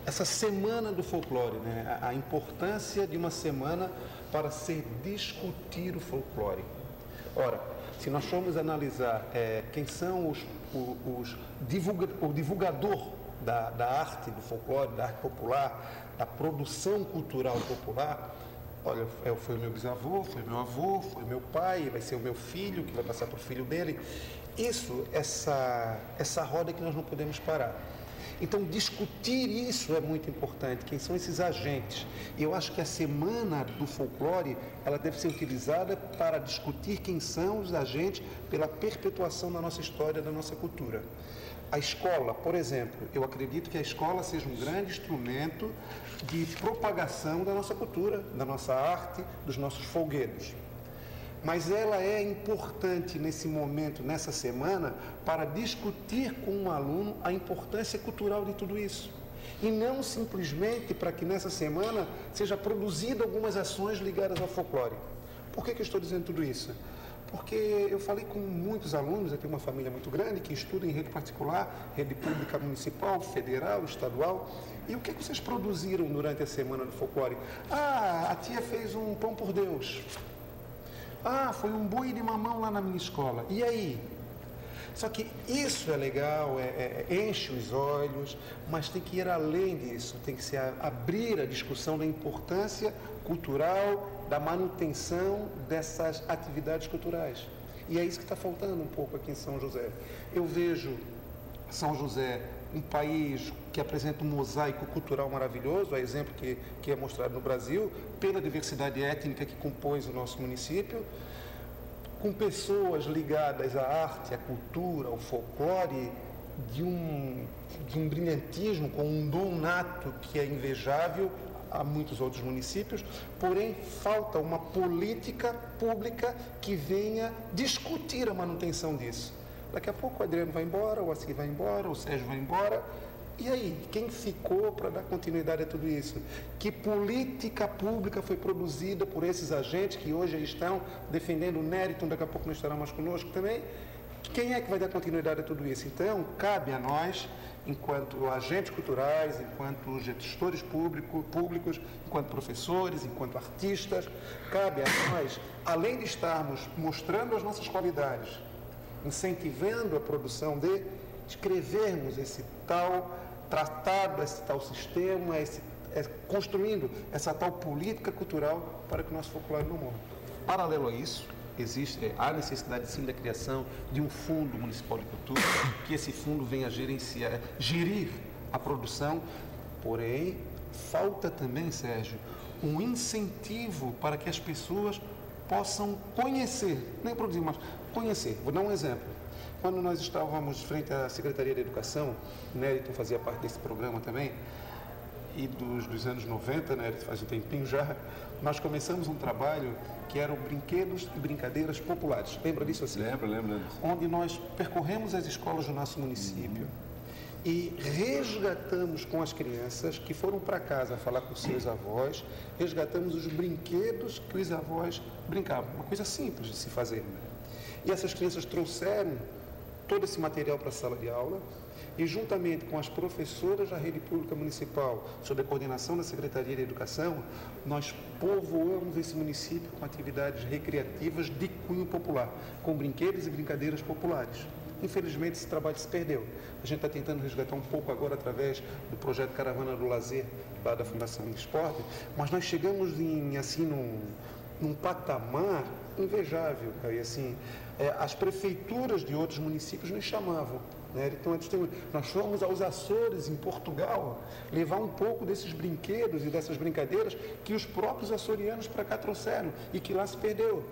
essa semana do folclore, né? A importância de uma semana para se discutir o folclore. Ora, se nós formos analisar quem são o divulgador da arte do folclore, da arte popular, da produção cultural popular, olha, foi o meu bisavô, foi meu avô, foi meu pai, vai ser o meu filho, que vai passar para o filho dele. Essa roda que nós não podemos parar. Então, discutir isso é muito importante, quem são esses agentes. E eu acho que a Semana do Folclore, ela deve ser utilizada para discutir quem são os agentes pela perpetuação da nossa história, da nossa cultura. A escola, por exemplo, eu acredito que a escola seja um grande instrumento de propagação da nossa cultura, da nossa arte, dos nossos folguedos. Mas ela é importante nesse momento, nessa semana, para discutir com um aluno a importância cultural de tudo isso. E não simplesmente para que nessa semana seja produzida algumas ações ligadas ao folclore. Por que eu estou dizendo tudo isso? Porque eu falei com muitos alunos, eu tenho uma família muito grande que estuda em rede particular, rede pública municipal, federal, estadual. E o que vocês produziram durante a semana do folclore? Ah, a tia fez um pão por Deus. Ah, foi um boi de mamão lá na minha escola. E aí? Só que isso é legal, enche os olhos, mas tem que ir além disso, tem que abrir a discussão da importância cultural, da manutenção dessas atividades culturais. E é isso que está faltando um pouco aqui em São José. Eu vejo São José um país que apresenta um mosaico cultural maravilhoso, a exemplo que é mostrado no Brasil, pela diversidade étnica que compôs o nosso município, com pessoas ligadas à arte, à cultura, ao folclore, de um brilhantismo, com um dom nato que é invejável a muitos outros municípios, porém falta uma política pública que venha discutir a manutenção disso. Daqui a pouco o Adriano vai embora, o Assi vai embora, o Sérgio vai embora. E aí, quem ficou para dar continuidade a tudo isso? Que política pública foi produzida por esses agentes que hoje estão defendendo o Nériton, daqui a pouco não estará mais conosco também? Quem é que vai dar continuidade a tudo isso? Então, cabe a nós, enquanto agentes culturais, enquanto gestores públicos, enquanto professores, enquanto artistas, cabe a nós, além de estarmos mostrando as nossas qualidades, incentivando a produção de escrevermos esse tal tratado, esse tal sistema, construindo essa tal política cultural para que o nosso folclore não morra. Paralelo a isso, há necessidade sim da criação de um fundo municipal de cultura, que esse fundo venha a gerir a produção, porém falta também, Sérgio, um incentivo para que as pessoas possam conhecer, nem produzir, mas conhecer. Vou dar um exemplo. Quando nós estávamos frente à Secretaria de Educação, o Nériton fazia parte desse programa também, e dos anos 90, né, faz um tempinho já, nós começamos um trabalho que era o Brinquedos e Brincadeiras Populares. Lembra disso assim? Lembro. Onde nós percorremos as escolas do nosso município e resgatamos com as crianças que foram para casa falar com seus avós, resgatamos os brinquedos que os avós brincavam. Uma coisa simples de se fazer. E essas crianças trouxeram todo esse material para a sala de aula e, juntamente com as professoras da rede pública municipal, sob a coordenação da Secretaria de Educação, nós povoamos esse município com atividades recreativas de cunho popular, com brinquedos e brincadeiras populares. Infelizmente, esse trabalho se perdeu. A gente está tentando resgatar um pouco agora através do projeto Caravana do Lazer, lá da Fundação Esporte, mas nós chegamos num patamar invejável. E assim, as prefeituras de outros municípios nos chamavam. Né? Então, nós fomos aos Açores, em Portugal, levar um pouco desses brinquedos e dessas brincadeiras que os próprios açorianos para cá trouxeram e que lá se perdeu.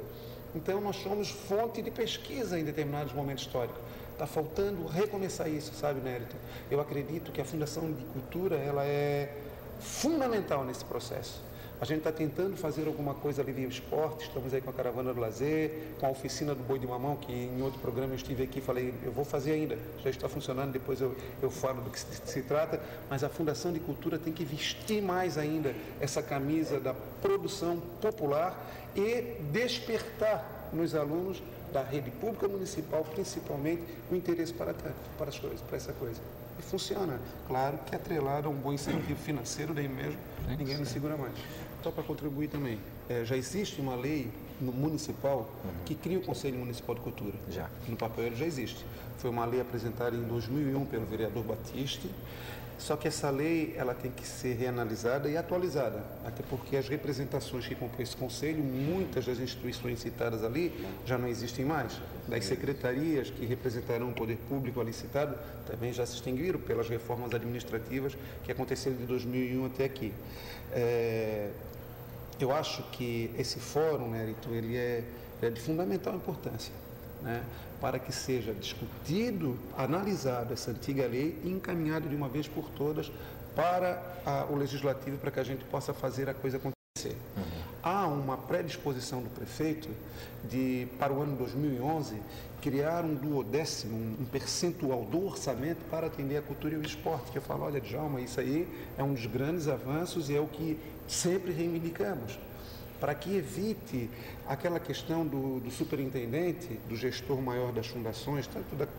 Então, nós somos fonte de pesquisa em determinados momentos históricos. Está faltando recomeçar isso, sabe, Nériton? Eu acredito que a Fundação de Cultura ela é fundamental nesse processo. A gente está tentando fazer alguma coisa ali via esporte, estamos aí com a Caravana do Lazer, com a oficina do Boi de Mamão, que em outro programa eu estive aqui e falei, eu vou fazer ainda, já está funcionando, depois eu falo do que se trata, mas a Fundação de Cultura tem que vestir mais ainda essa camisa da produção popular e despertar nos alunos da rede pública municipal, principalmente, o interesse para essa coisa. e funciona. Claro que atrelado a um bom incentivo financeiro, daí mesmo ninguém nos segura mais. Só para contribuir também, já existe uma lei municipal que cria o Conselho Municipal de Cultura. Já. No papel ele já existe. Foi uma lei apresentada em 2001 pelo vereador Batiste. Só que essa lei ela tem que ser reanalisada e atualizada, até porque as representações que compõem esse conselho, muitas das instituições citadas ali já não existem mais. Das secretarias que representarão o poder público ali citado também já se extinguiram pelas reformas administrativas que aconteceram de 2001 até aqui. Eu acho que esse fórum, Nérito, ele é de fundamental importância, né, para que seja discutido, analisado essa antiga lei e encaminhado de uma vez por todas para o Legislativo, para que a gente possa fazer a coisa acontecer. Há uma predisposição do prefeito para o ano 2011, criar um duodécimo, um percentual do orçamento para atender a cultura e o esporte, que eu falo, olha, Djalma, isso aí é um dos grandes avanços e é o que sempre reivindicamos, para que evite aquela questão do superintendente, do gestor maior das fundações,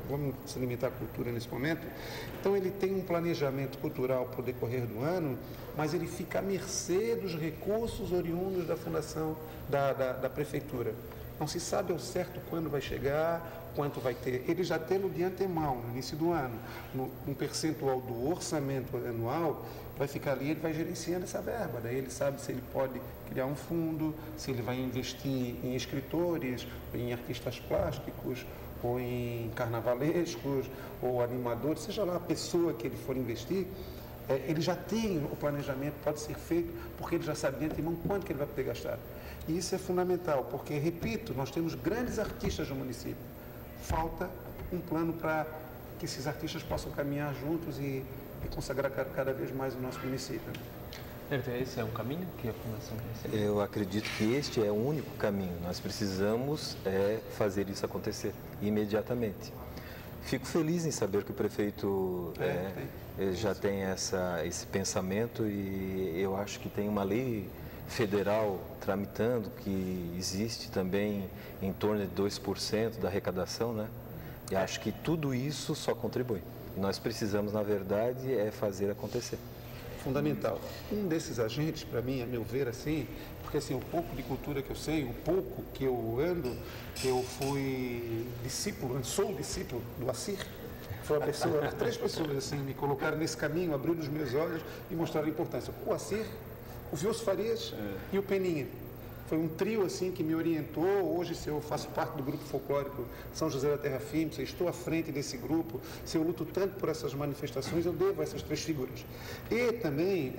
vamos se limitar à cultura nesse momento. Então ele tem um planejamento cultural para o decorrer do ano, mas ele fica à mercê dos recursos oriundos da fundação, da prefeitura. Não se sabe ao certo quando vai chegar, quanto vai ter. Ele já tendo de antemão, no início do ano, um percentual do orçamento anual, vai ficar ali, ele vai gerenciando essa verba. Daí ele sabe se ele pode criar um fundo, se ele vai investir em escritores, em artistas plásticos, ou em carnavalescos, ou animadores, seja lá a pessoa que ele for investir, ele já tem o planejamento, pode ser feito, porque ele já sabe de antemão quanto que ele vai poder gastar. E isso é fundamental, porque, repito, nós temos grandes artistas no município. Falta um plano para que esses artistas possam caminhar juntos e consagrar cada vez mais o nosso município. Esse é um caminho que a Fundação recebe? Eu acredito que este é o único caminho. Nós precisamos fazer isso acontecer imediatamente. Fico feliz em saber que o prefeito já tem esse pensamento e eu acho que tem uma lei federal tramitando que existe também em torno de 2% da arrecadação, né? E acho que tudo isso só contribui. Nós precisamos, na verdade, fazer acontecer. Fundamental. Um desses agentes, para mim, a meu ver, assim, porque assim, o pouco de cultura que eu sei, o pouco que eu ando, eu fui sou discípulo do Assir. Foi três pessoas assim, me colocaram nesse caminho, abriram os meus olhos e mostraram a importância. O Assir, o Vilso Farias e o Peninha. Foi um trio assim que me orientou. Hoje, se eu faço parte do grupo folclórico São José da Terra Firme, se eu estou à frente desse grupo, se eu luto tanto por essas manifestações, eu devo a essas três figuras. E também,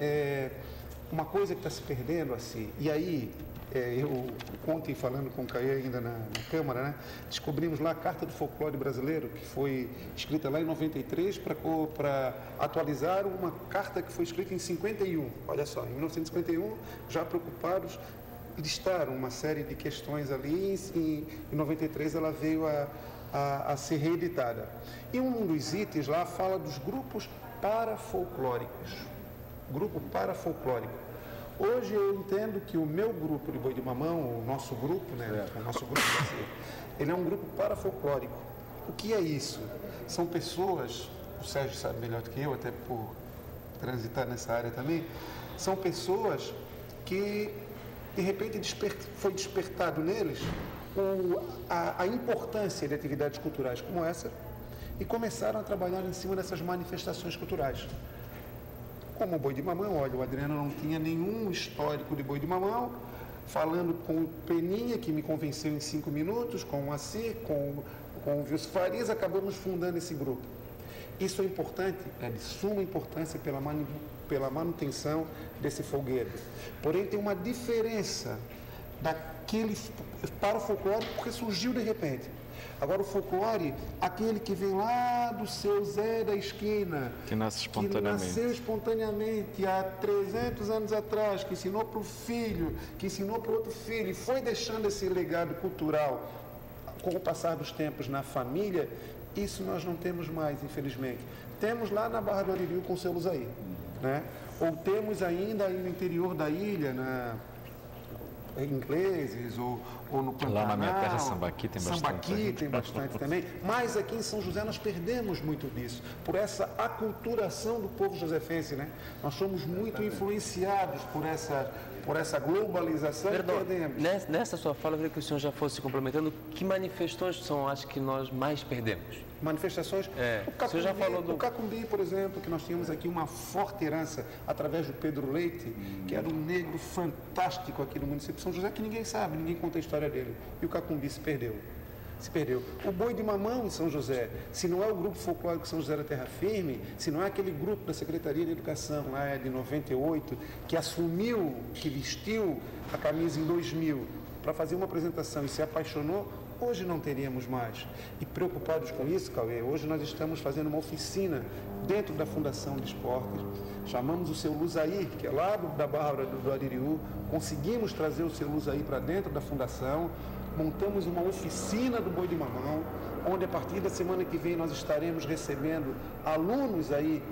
uma coisa que está se perdendo assim, e aí, eu ontem falando com o Caê ainda na Câmara, né, descobrimos lá a Carta do Folclore Brasileiro, que foi escrita lá em 93 para atualizar uma carta que foi escrita em 51. Olha só, em 1951, já preocupados, listaram uma série de questões ali e em 93 ela veio a ser reeditada. E um dos itens lá fala dos grupos parafolclóricos. Grupo parafolclórico. Hoje eu entendo que o meu grupo de Boi de Mamão, o nosso grupo, né, o nosso grupo, ele é um grupo parafolclórico. O que é isso? São pessoas, o Sérgio sabe melhor do que eu, até por transitar nessa área também, são pessoas que de repente foi despertado neles a importância de atividades culturais como essa e começaram a trabalhar em cima dessas manifestações culturais. Como o Boi de Mamão, olha, o Adriano não tinha nenhum histórico de Boi de Mamão, falando com o Peninha, que me convenceu em 5 minutos, com o Assir, com o Vilso Farias, acabamos fundando esse grupo. Isso é importante, é de suma importância pela manutenção desse folguedo. Porém, tem uma diferença daquele para o folclore, porque surgiu de repente. Agora, o folclore, aquele que vem lá do seu Zé da esquina, que nasceu espontaneamente há 300 anos atrás, que ensinou para o filho, que ensinou para o outro filho, e foi deixando esse legado cultural com o passar dos tempos na família, isso nós não temos mais, infelizmente. Temos lá na Barra do Aririu com o seu Luzaí, né? Ou temos ainda aí no interior da ilha, ingleses ou no Pantanal. Lá na minha terra, Sambaqui tem bastante. Sambaqui tem bastante também. Mas aqui em São José nós perdemos muito disso, por essa aculturação do povo josefense, né? Nós somos muito influenciados por essa globalização. Perdão, e perdemos. Nessa sua fala, eu queria que o senhor já fosse complementando. Que manifestações são as que nós mais perdemos? Manifestações. O senhor já falou do... O Cacumbi, por exemplo, que nós tínhamos aqui uma forte herança através do Pedro Leite, que era um negro fantástico aqui no município de São José, que ninguém sabe, ninguém conta a história dele. E o Cacumbi se perdeu. Se perdeu. O Boi de Mamão em São José, se não é o grupo folclórico São José da Terra Firme, se não é aquele grupo da Secretaria de Educação lá de 98, que assumiu, que vestiu a camisa em 2000 para fazer uma apresentação e se apaixonou, hoje não teríamos mais. E preocupados com isso, Cauê, hoje nós estamos fazendo uma oficina dentro da Fundação de Esportes. Chamamos o seu Luzaí, que é lá da Barra do Aririú, conseguimos trazer o seu Luzaí para dentro da Fundação, montamos uma oficina do Boi de Mamão, onde a partir da semana que vem nós estaremos recebendo alunos aí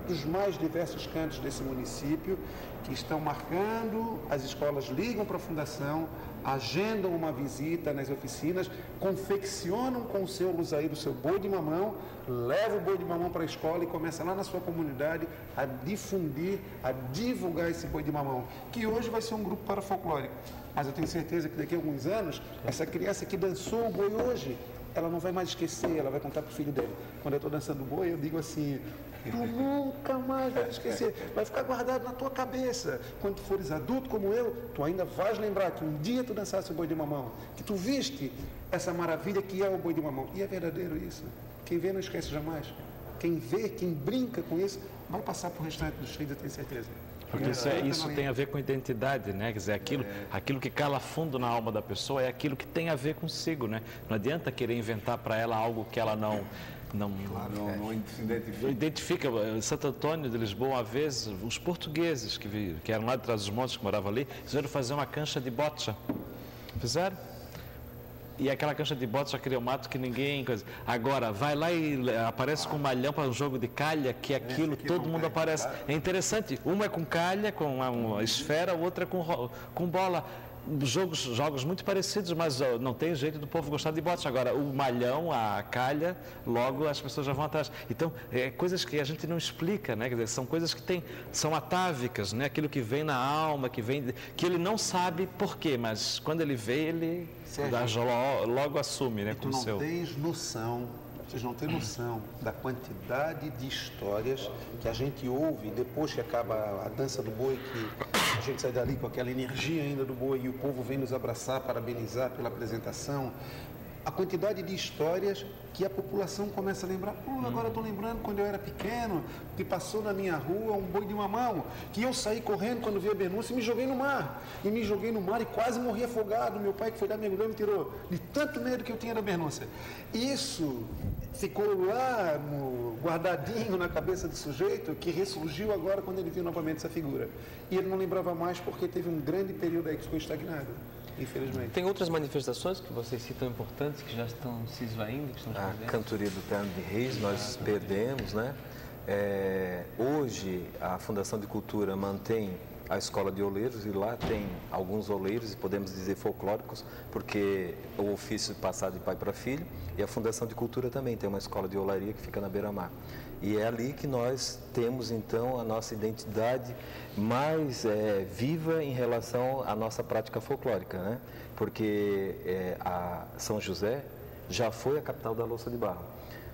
dos mais diversos cantos desse município, que estão marcando, as escolas ligam para a Fundação, agendam uma visita nas oficinas, confeccionam com o seu Luzaí, o seu Boi de Mamão, leva o Boi de Mamão para a escola e começa lá na sua comunidade a difundir, a divulgar esse Boi de Mamão, que hoje vai ser um grupo parafolclórico. Mas eu tenho certeza que daqui a alguns anos, essa criança que dançou o boi hoje, ela não vai mais esquecer, ela vai contar para o filho dele. Quando eu estou dançando o boi, eu digo assim: tu nunca mais vai esquecer, vai ficar guardado na tua cabeça. Quando tu fores adulto como eu, tu ainda vais lembrar que um dia tu dançaste o Boi de Mamão, que tu viste essa maravilha que é o Boi de Mamão. E é verdadeiro isso. Quem vê não esquece jamais. Quem vê, quem brinca com isso, vai passar para o restante dos filhos, eu tenho certeza. Porque isso tem a ver com identidade, né? Quer dizer, aquilo que cala fundo na alma da pessoa é aquilo que tem a ver consigo, né? Não adianta querer inventar para ela algo que ela não se identifica. Identifica. Santo Antônio de Lisboa, uma vez, os portugueses que eram lá de trás dos montes, que moravam ali, quiseram fazer uma cancha de bocha. Fizeram? E aquela cancha de bote já criou mato que ninguém... Agora, vai lá e aparece com um malhão para um jogo de calha, que aquilo, todo mundo aparece. É interessante. Uma é com calha, com uma esfera, outra é com bola. Jogos muito parecidos, mas não tem jeito do povo gostar de bote. Agora, o malhão, a calha, logo as pessoas já vão atrás. Então, coisas que a gente não explica, né? Quer dizer, são coisas que são atávicas, né? Aquilo que vem na alma, que ele não sabe por quê, mas quando ele vê, ele logo assume, né? Tu não tens noção, vocês não têm noção da quantidade de histórias que a gente ouve depois que acaba a dança do boi, que a gente sai dali com aquela energia ainda do boi e o povo vem nos abraçar, parabenizar pela apresentação. A quantidade de histórias que a população começa a lembrar. Agora estou lembrando quando eu era pequeno, que passou na minha rua um Boi de Mamão, que eu saí correndo quando vi a Benúcia e me joguei no mar. E me joguei no mar e quase morri afogado. Meu pai que foi lá mergulhou me tirou. De tanto medo que eu tinha da Benúcia. Isso ficou lá guardadinho na cabeça do sujeito, que ressurgiu agora quando ele viu novamente essa figura. E ele não lembrava mais porque teve um grande período aí que ficou estagnado. Infelizmente. Tem outras manifestações que vocês citam importantes, que já estão se esvaindo? Que estão a cantoria do Terno de Reis, nós perdemos, né? Hoje, a Fundação de Cultura mantém a Escola de Oleiros e lá tem alguns oleiros, e podemos dizer folclóricos, porque o ofício passado de pai para filho, e a Fundação de Cultura também tem uma escola de olaria que fica na beira-mar. E é ali que nós temos, então, a nossa identidade mais viva em relação à nossa prática folclórica, né? Porque a São José já foi a capital da louça de barro.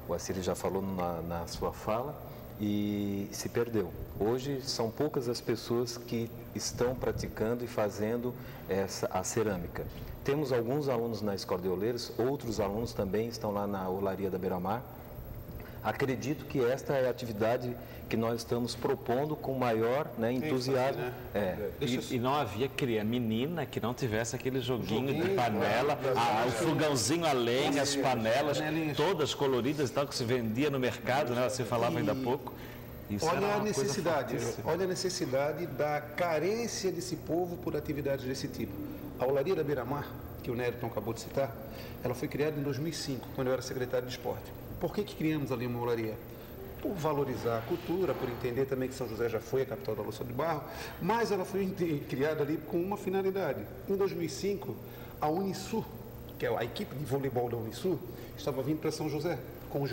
O Assírio já falou na sua fala e se perdeu. Hoje são poucas as pessoas que estão praticando e fazendo a cerâmica. Temos alguns alunos na Escola de Oleiros, outros alunos também estão lá na Olaria da Beira-Mar. Acredito que esta é a atividade que nós estamos propondo com maior entusiasmo. E não havia menina que não tivesse aquele joguinho de panela, o fogãozinho a lenha, as panelas, todas coloridas e tal, que se vendia no mercado, né? Você falava ainda há pouco. Isso olha a necessidade da carência desse povo por atividades desse tipo. A Olaria da Beira-Mar, que o Nérito acabou de citar, ela foi criada em 2005, quando eu era secretário de esporte. Por que criamos ali uma olaria? por valorizar a cultura, por entender também que São José já foi a capital da louça de barro, mas ela foi criada ali com uma finalidade. Em 2005, a Unisul, que é a equipe de voleibol da Unisul, estava vindo para São José, com o